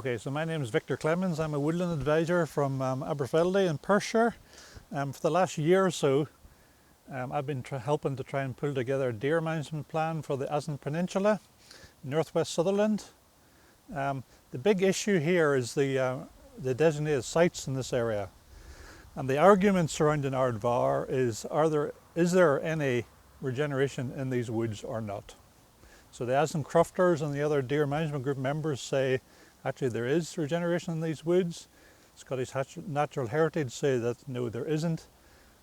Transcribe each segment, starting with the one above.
Okay, so my name is Victor Clements. I'm a woodland advisor from Aberfeldy in Perthshire. For the last year or so, I've been helping to try and pull together a deer management plan for the Assynt Peninsula, northwest Sutherland. The big issue here is the designated sites in this area. And the argument surrounding Ardvar is there any regeneration in these woods or not? So the Assynt Crofters and the other deer management group members say actually there is regeneration in these woods. Scottish Natural Heritage say that no, there isn't.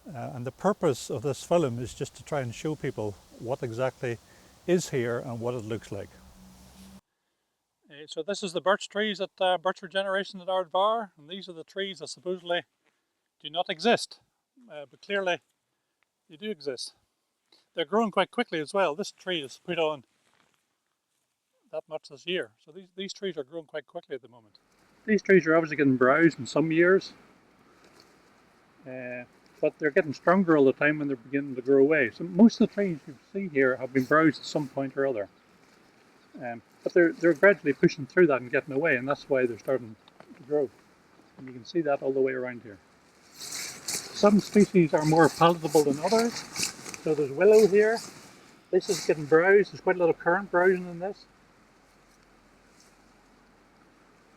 And the purpose of this film is just to try and show people what exactly is here and what it looks like. So this is the birch trees at birch regeneration at Ardvar, and these are the trees that supposedly do not exist, but clearly they do exist. They're growing quite quickly as well. This tree is put on that much this year, so these trees are growing quite quickly at the moment. These trees are obviously getting browsed in some years, but they're getting stronger all the time when they're beginning to grow away. So most of the trees you see here have been browsed at some point or other. But they're gradually pushing through that and getting away, and that's why they're starting to grow. And you can see that all the way around here. Some species are more palatable than others. So there's willow here. This is getting browsed. There's quite a lot of current browsing in this.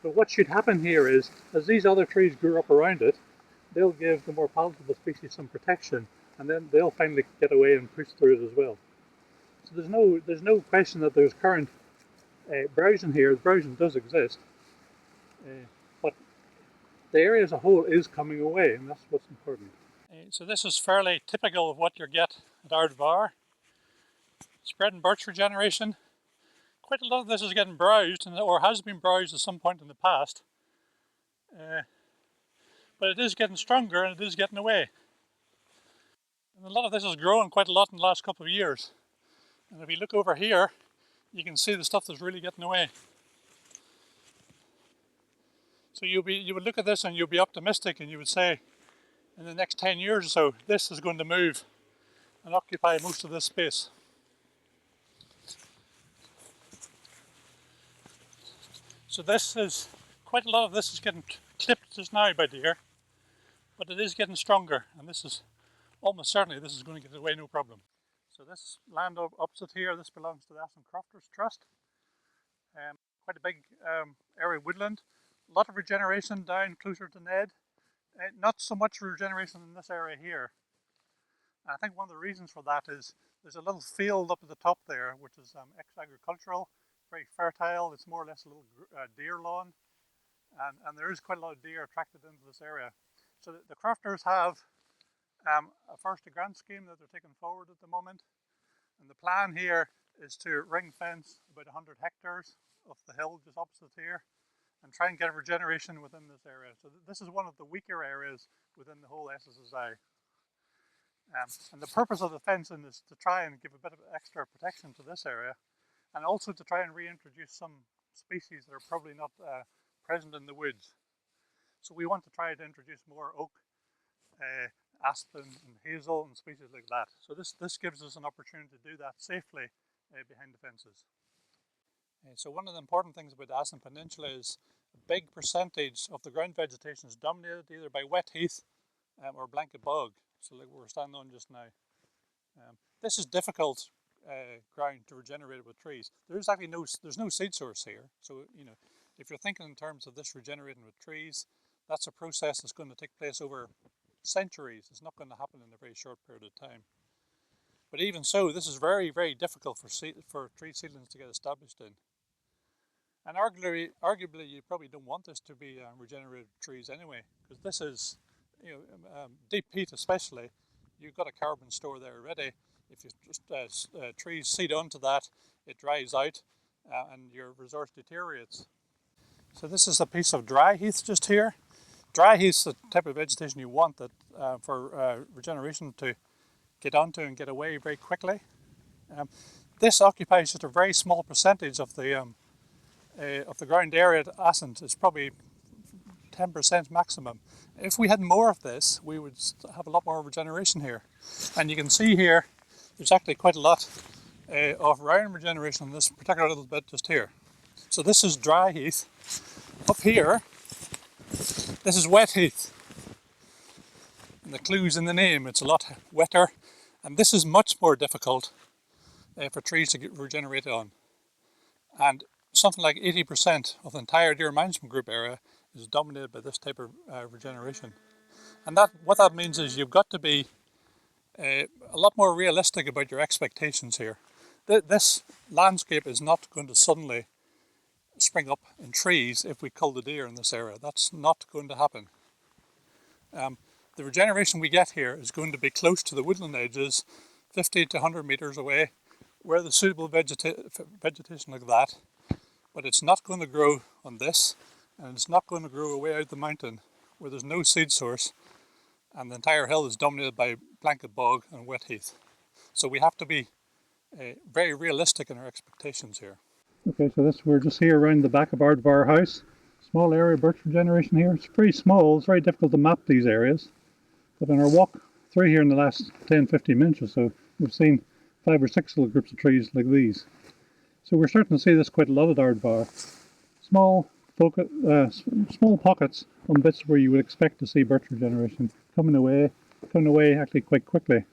But what should happen here is, as these other trees grow up around it, they'll give the more palatable species some protection, and then they'll finally get away and push through it as well. So there's no question that there's current browsing here. The browsing does exist, but the area as a whole is coming away, and that's what's important. So this is fairly typical of what you get at Ardvar. Spreading birch regeneration. Quite a lot of this is getting browsed, or has been browsed at some point in the past. But it is getting stronger and it is getting away. And a lot of this is growing quite a lot in the last couple of years. And if you look over here, you can see the stuff that's really getting away. So you would look at this and you'd be optimistic and you would say, in the next 10 years or so, this is going to move and occupy most of this space. So this is, quite a lot of this is getting clipped just now by deer, but it is getting stronger, and this is, almost certainly this is going to get away no problem. So this land opposite here, this belongs to the Assynt Crofters Trust. Quite a big area of woodland. A lot of regeneration down closer to Ned. Not so much regeneration in this area here. And I think one of the reasons for that is there's a little field up at the top there, which is ex-agricultural, very fertile. It's more or less a little deer lawn, and there is quite a lot of deer attracted into this area. So the Crofters have a first to grant scheme that they're taking forward at the moment, and the plan here is to ring fence about 100 hectares of the hill just opposite here, and try and get regeneration within this area. So this is one of the weaker areas within the whole SSSI. And the purpose of the fencing is to try and give a bit of extra protection to this area, and also to try and reintroduce some species that are probably not present in the woods. So we want to try to introduce more oak, aspen and hazel and species like that. So this gives us an opportunity to do that safely behind the fences. So one of the important things about the Assynt Peninsula is a big percentage of the ground vegetation is dominated either by wet heath or blanket bog, so like we're standing on just now. This is difficult ground to regenerate with trees. There's actually there's no seed source here, so you know, if you're thinking in terms of this regenerating with trees, that's a process that's going to take place over centuries. It's not going to happen in a very short period of time. But even so, this is very, very difficult for tree seedlings to get established in. And arguably, you probably don't want this to be regenerated trees anyway, because this is, you know, deep peat especially. You've got a carbon store there already. If you just trees seed onto that, it dries out, and your resource deteriorates. So this is a piece of dry heath just here. Dry heath is the type of vegetation you want that for regeneration to get onto and get away very quickly. This occupies just a very small percentage of the ground area at Assynt. It's probably 10% maximum. If we had more of this, we would have a lot more regeneration here. And you can see here, there's actually quite a lot of round regeneration in this particular little bit just here. So this is dry heath, Up here, this is wet heath. And the clue's in the name, it's a lot wetter, and this is much more difficult for trees to get regenerated on. And something like 80% of the entire deer management group area is dominated by this type of regeneration. And what that means is you've got to be a lot more realistic about your expectations here. This landscape is not going to suddenly spring up in trees if we cull the deer in this area. That's not going to happen. The regeneration we get here is going to be close to the woodland edges, 50 to 100 metres away, where there's suitable vegetation like that, but it's not going to grow on this, and it's not going to grow away out the mountain where there's no seed source, and the entire hill is dominated by blanket bog and wet heath. So we have to be very realistic in our expectations here. Okay, so we're just here around the back of Ardvar house. Small area of birch regeneration here. It's pretty small, it's very difficult to map these areas. But on our walk through here in the last 10-15 minutes or so, we've seen 5 or 6 little groups of trees like these. So we're starting to see this quite a lot at Ardvar. Small pockets on bits where you would expect to see birch regeneration coming away actually quite quickly.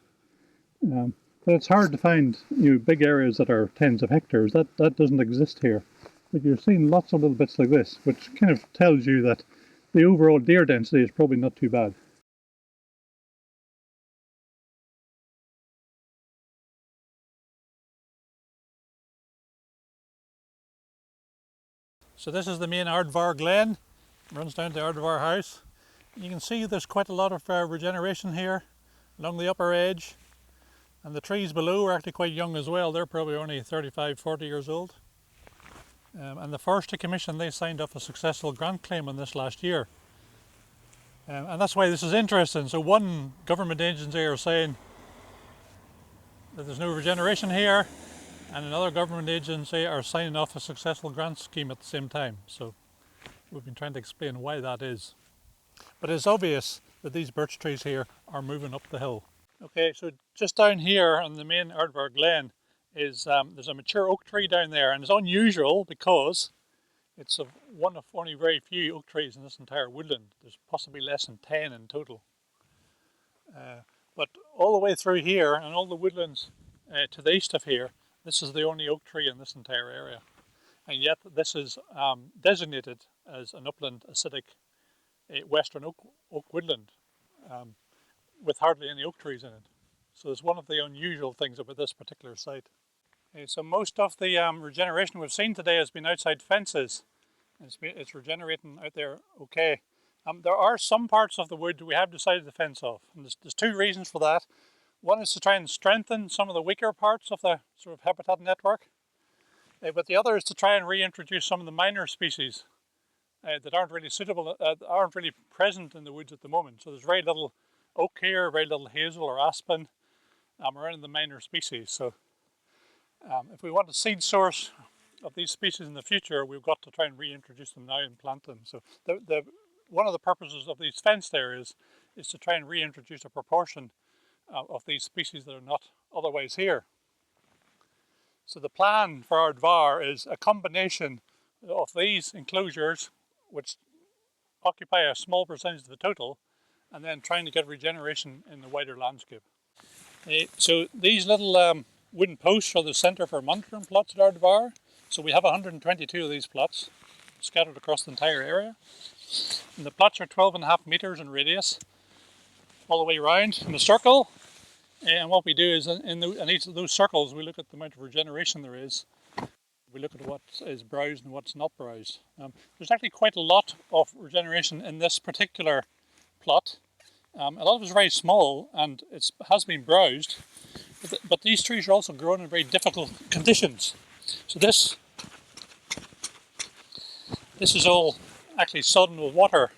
But it's hard to find big areas that are tens of hectares. That doesn't exist here. But you're seeing lots of little bits like this, which kind of tells you that the overall deer density is probably not too bad. So this is the main Ardvar Glen. It runs down to Ardvar House. You can see there's quite a lot of regeneration here along the upper edge. And the trees below are actually quite young as well. They're probably only 35, 40 years old. And the Forestry Commission, they signed off a successful grant claim on this last year. And that's why this is interesting. So one government agency are saying that there's no regeneration here, and another government agency are signing off a successful grant scheme at the same time. So we've been trying to explain why that is. But it's obvious that these birch trees here are moving up the hill. Okay, so just down here on the main Ardvar Glen is there's a mature oak tree down there, and it's unusual because it's one of only very few oak trees in this entire woodland. There's possibly less than 10 in total. But all the way through here and all the woodlands to the east of here, this is the only oak tree in this entire area. And yet this is designated as an upland acidic western oak woodland with hardly any oak trees in it. So it's one of the unusual things about this particular site. So most of the regeneration we've seen today has been outside fences. It's regenerating out there okay. There are some parts of the wood we have decided to fence off, and there's 2 reasons for that. One is to try and strengthen some of the weaker parts of the sort of habitat network, but the other is to try and reintroduce some of the minor species that aren't really suitable, aren't really present in the woods at the moment. So there's very little oak here, very little hazel or aspen around the minor species. So if we want a seed source of these species in the future, we've got to try and reintroduce them now and plant them. So one of the purposes of these fenced areas is to try and reintroduce a proportion of these species that are not otherwise here. So the plan for Ardvar is a combination of these enclosures, which occupy a small percentage of the total, and then trying to get regeneration in the wider landscape. So these little wooden posts are the centre for monitoring plots at Ardvar. So we have 122 of these plots scattered across the entire area. And the plots are 12.5 metres in radius, all the way around in a circle. And what we do is in each of those circles, we look at the amount of regeneration there is. We look at what is browsed and what's not browsed. There's actually quite a lot of regeneration in this particular plot. A lot of it is very small and it has been browsed, but these trees are also grown in very difficult conditions. So this is all actually sodden with water.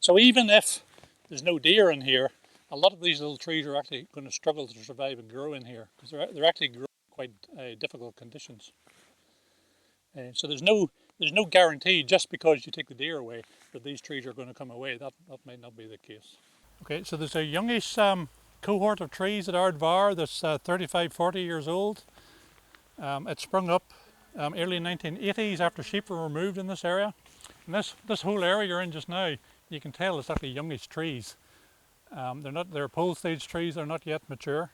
So even if there's no deer in here, a lot of these little trees are actually going to struggle to survive and grow in here because they're actually growing in quite difficult conditions. So there's no guarantee just because you take the deer away that these trees are going to come away. That might not be the case. Okay, so there's a youngish cohort of trees at Ardvar that's 35, 40 years old. It sprung up early 1980s after sheep were removed in this area. And this whole area you're in just now, you can tell it's actually youngish trees. They're pole stage trees, they're not yet mature.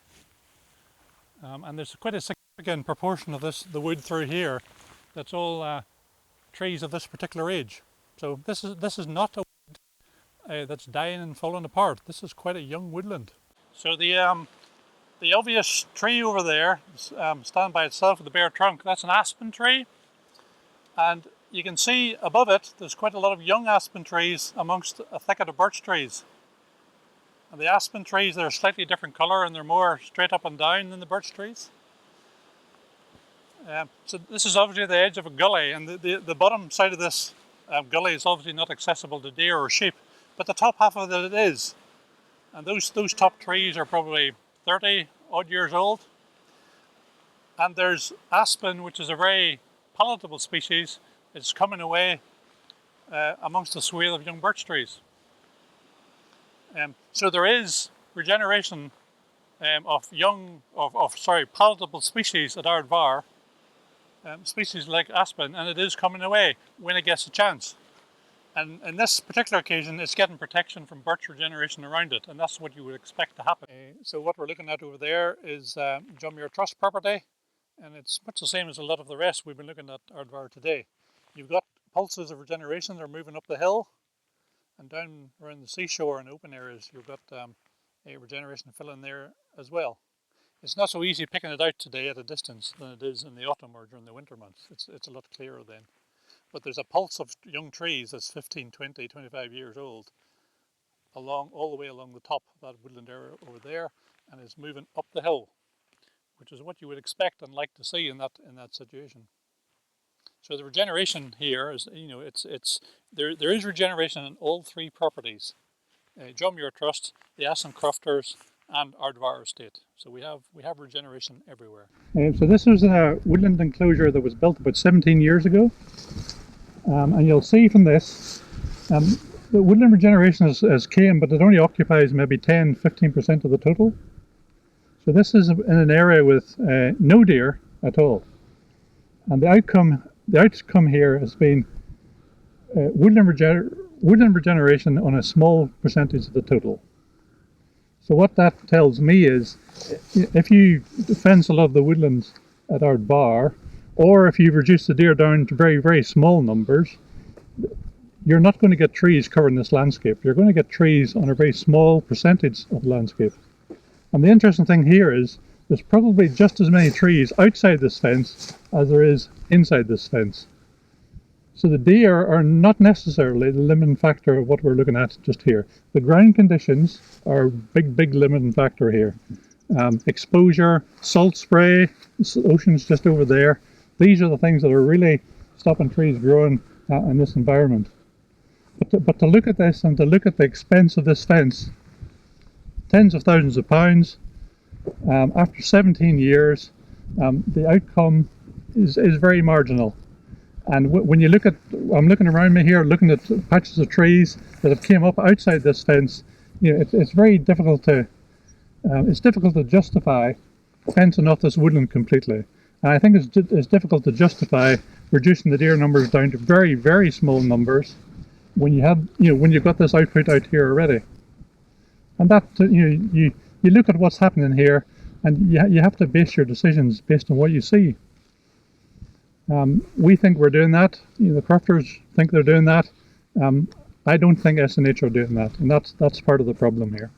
And there's quite a significant proportion of the wood through here that's all trees of this particular age. So this is not a wood that's dying and falling apart. This is quite a young woodland. So the obvious tree over there, standing by itself with the bare trunk, that's an aspen tree. And you can see above it, there's quite a lot of young aspen trees amongst a thicket of birch trees. And the aspen trees, they're a slightly different colour and they're more straight up and down than the birch trees. So this is obviously the edge of a gully, and the bottom side of this gully is obviously not accessible to deer or sheep, but the top half of it is. And those top trees are probably 30 odd years old. And there's aspen, which is a very palatable species. It's coming away amongst a swathe of young birch trees. So there is regeneration of palatable species at Ardvar, species like aspen, and it is coming away when it gets a chance. And in this particular occasion, it's getting protection from birch regeneration around it, and that's what you would expect to happen. So what we're looking at over there is John Muir Trust property, and it's much the same as a lot of the rest we've been looking at Ardvar today. You've got pulses of regeneration, they're moving up the hill, and down around the seashore and open areas, you've got a regeneration filling there as well. It's not so easy picking it out today at a distance than it is in the autumn or during the winter months. It's a lot clearer then. But there's a pulse of young trees that's 15, 20, 25 years old all the way along the top of that woodland area over there, and is moving up the hill, which is what you would expect and like to see in that situation. So the regeneration here is, there is regeneration in all three properties: John Muir Trust, the Assynt Crofters, and Ardvar estate. So we have regeneration everywhere. So this was a woodland enclosure that was built about 17 years ago, and you'll see from this the woodland regeneration has came, but it only occupies maybe 10-15% of the total. So this is in an area with no deer at all, and the outcome here has been woodland regeneration on a small percentage of the total. So what that tells me is, if you fence a lot of the woodlands at Ardvar, or if you've reduced the deer down to very, very small numbers, you're not going to get trees covering this landscape. You're going to get trees on a very small percentage of the landscape. And the interesting thing here is, there's probably just as many trees outside this fence as there is inside this fence. So the deer are not necessarily the limiting factor of what we're looking at just here. The ground conditions are a big limiting factor here. Exposure, salt spray, the ocean's just over there. These are the things that are really stopping trees growing in this environment. But to look at this and to look at the expense of this fence, tens of thousands of pounds, after 17 years, the outcome is very marginal. And when you look at, I'm looking around me here, looking at patches of trees that have came up outside this fence, it's very difficult to, justify fencing off this woodland completely. And I think it's difficult to justify reducing the deer numbers down to very, very small numbers when you have, when you've got this output out here already. And that, you look at what's happening here, and you have to base your decisions based on what you see. We think we're doing that. The Crofters think they're doing that. I don't think SNH are doing that, and that's part of the problem here.